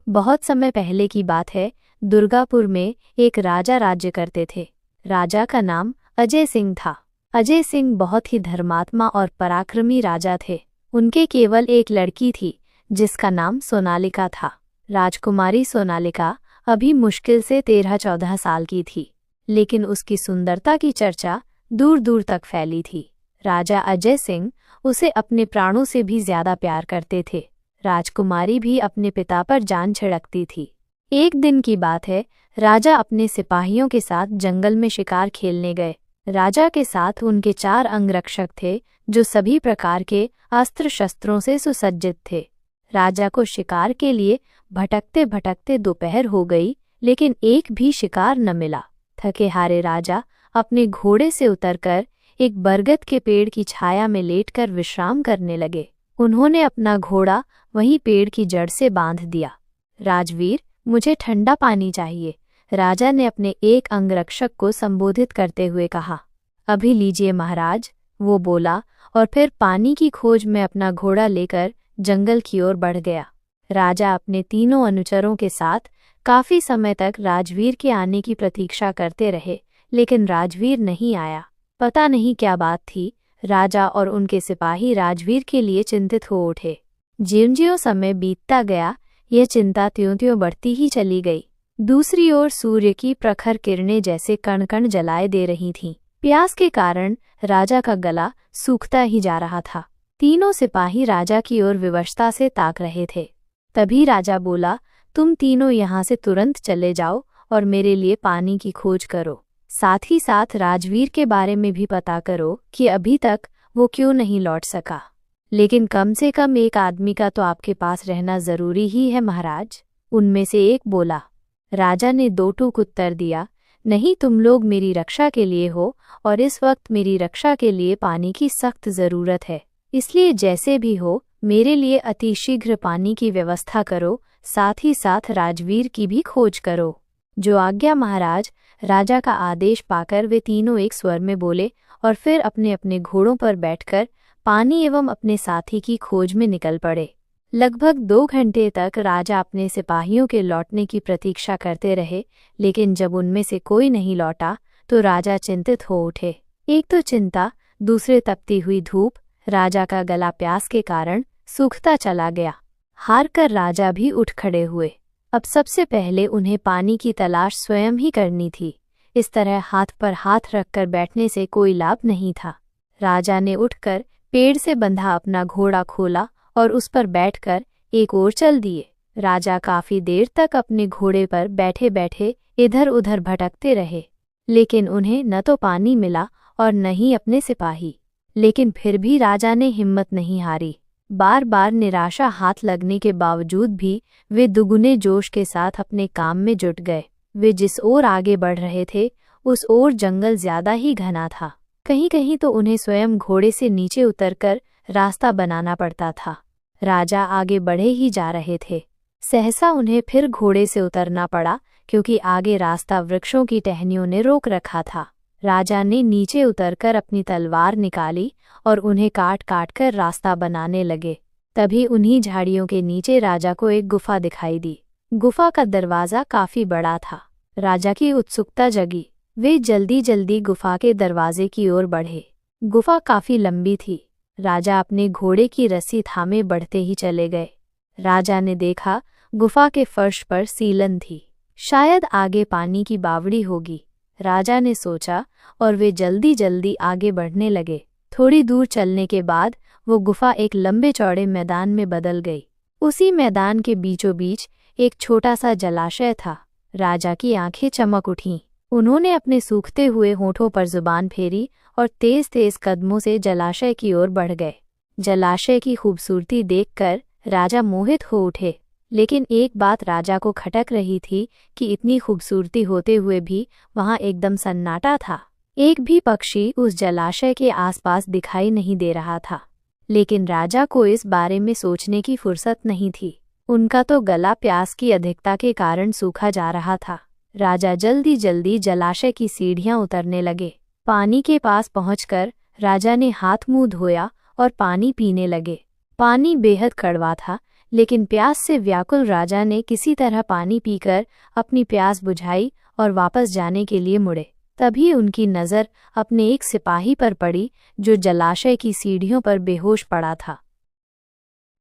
बहुत समय पहले की बात है। दुर्गापुर में एक राजा राज्य करते थे। राजा का नाम अजय सिंह था। अजय सिंह बहुत ही धर्मात्मा और पराक्रमी राजा थे। उनके केवल एक लड़की थी जिसका नाम सोनालिका था। राजकुमारी सोनालिका अभी मुश्किल से 13-14 साल की थी, लेकिन उसकी सुंदरता की चर्चा दूर दूर तक फैली थी। राजा अजय सिंह उसे अपने प्राणों से भी ज्यादा प्यार करते थे। राजकुमारी भी अपने पिता पर जान छिड़कती थी। एक दिन की बात है, राजा अपने सिपाहियों के साथ जंगल में शिकार खेलने गए। राजा के साथ उनके 4 अंगरक्षक थे जो सभी प्रकार के अस्त्र शस्त्रों से सुसज्जित थे। राजा को शिकार के लिए भटकते भटकते दोपहर हो गई, लेकिन एक भी शिकार न मिला। थके हारे राजा अपने घोड़े से उतरकर एक बरगद के पेड़ की छाया में लेटकर विश्राम करने लगे। उन्होंने अपना घोड़ा वहीं पेड़ की जड़ से बांध दिया। राजवीर, मुझे ठंडा पानी चाहिए, राजा ने अपने एक अंगरक्षक को संबोधित करते हुए कहा। अभी लीजिए महाराज, वो बोला, और फिर पानी की खोज में अपना घोड़ा लेकर जंगल की ओर बढ़ गया। राजा अपने तीनों अनुचरों के साथ काफी समय तक राजवीर के आने की प्रतीक्षा करते रहे, लेकिन राजवीर नहीं आया। पता नहीं क्या बात थी। राजा और उनके सिपाही राजवीर के लिए चिंतित हो उठे। ज्यों-ज्यों समय बीतता गया, यह चिंता त्यों-त्यों बढ़ती ही चली गई। दूसरी ओर सूर्य की प्रखर किरणें जैसे कण-कण जलाए दे रही थीं। प्यास के कारण राजा का गला सूखता ही जा रहा था। तीनों सिपाही राजा की ओर विवशता से ताक रहे थे। तभी राजा बोला, तुम तीनों यहाँ से तुरंत चले जाओ और मेरे लिए पानी की खोज करो। साथ ही साथ राजवीर के बारे में भी पता करो कि अभी तक वो क्यों नहीं लौट सका। लेकिन कम से कम एक आदमी का तो आपके पास रहना जरूरी ही है महाराज, उनमें से एक बोला। राजा ने दो टूक उत्तर दिया, नहीं, तुम लोग मेरी रक्षा के लिए हो और इस वक्त मेरी रक्षा के लिए पानी की सख्त जरूरत है, इसलिए जैसे भी हो मेरे लिए अतिशीघ्र पानी की व्यवस्था करो, साथ ही साथ राजवीर की भी खोज करो। जो आज्ञा महाराज, राजा का आदेश पाकर वे तीनों एक स्वर में बोले और फिर अपने अपने घोड़ों पर बैठकर पानी एवं अपने साथी की खोज में निकल पड़े। लगभग 2 घंटे तक राजा अपने सिपाहियों के लौटने की प्रतीक्षा करते रहे, लेकिन जब उनमें से कोई नहीं लौटा तो राजा चिंतित हो उठे। एक तो चिंता, दूसरे तपती हुई धूप, राजा का गला प्यास के कारण सूखता चला गया। हार कर राजा भी उठ खड़े हुए। अब सबसे पहले उन्हें पानी की तलाश स्वयं ही करनी थी। इस तरह हाथ पर हाथ रखकर बैठने से कोई लाभ नहीं था। राजा ने उठकर पेड़ से बंधा अपना घोड़ा खोला और उस पर बैठकर एक ओर चल दिए। राजा काफी देर तक अपने घोड़े पर बैठे बैठे इधर उधर भटकते रहे, लेकिन उन्हें न तो पानी मिला और न ही अपने सिपाही। लेकिन फिर भी राजा ने हिम्मत नहीं हारी। बार बार निराशा हाथ लगने के बावजूद भी वे दुगुने जोश के साथ अपने काम में जुट गए। वे जिस ओर आगे बढ़ रहे थे उस ओर जंगल ज्यादा ही घना था। कहीं कहीं तो उन्हें स्वयं घोड़े से नीचे उतरकर रास्ता बनाना पड़ता था। राजा आगे बढ़े ही जा रहे थे। सहसा उन्हें फिर घोड़े से उतरना पड़ा, क्योंकि आगे रास्ता वृक्षों की टहनियों ने रोक रखा था। राजा ने नीचे उतरकर अपनी तलवार निकाली और उन्हें काट काट कर रास्ता बनाने लगे। तभी उन्हीं झाड़ियों के नीचे राजा को एक गुफा दिखाई दी। गुफा का दरवाज़ा काफी बड़ा था। राजा की उत्सुकता जगी। वे जल्दी जल्दी गुफा के दरवाजे की ओर बढ़े। गुफा काफी लंबी थी। राजा अपने घोड़े की रस्सी थामे बढ़ते ही चले गए। राजा ने देखा गुफा के फर्श पर सीलन थी। शायद आगे पानी की बावड़ी होगी, राजा ने सोचा, और वे जल्दी जल्दी आगे बढ़ने लगे। थोड़ी दूर चलने के बाद वो गुफा एक लंबे चौड़े मैदान में बदल गई। उसी मैदान के बीचों बीच एक छोटा सा जलाशय था। राजा की आंखें चमक उठीं। उन्होंने अपने सूखते हुए होठों पर जुबान फेरी और तेज तेज कदमों से जलाशय की ओर बढ़ गए। जलाशय की खूबसूरती देखकर राजा मोहित हो उठे, लेकिन एक बात राजा को खटक रही थी कि इतनी खूबसूरती होते हुए भी वहां एकदम सन्नाटा था। एक भी पक्षी उस जलाशय के आसपास दिखाई नहीं दे रहा था। लेकिन राजा को इस बारे में सोचने की फुर्सत नहीं थी। उनका तो गला प्यास की अधिकता के कारण सूखा जा रहा था। राजा जल्दी जल्दी जलाशय की सीढ़ियां उतरने लगे। पानी के पास पहुंचकर राजा ने हाथ मुंह धोया और पानी पीने लगे। पानी बेहद कड़वा था, लेकिन प्यास से व्याकुल राजा ने किसी तरह पानी पीकर अपनी प्यास बुझाई और वापस जाने के लिए मुड़े। तभी उनकी नज़र अपने एक सिपाही पर पड़ी जो जलाशय की सीढ़ियों पर बेहोश पड़ा था।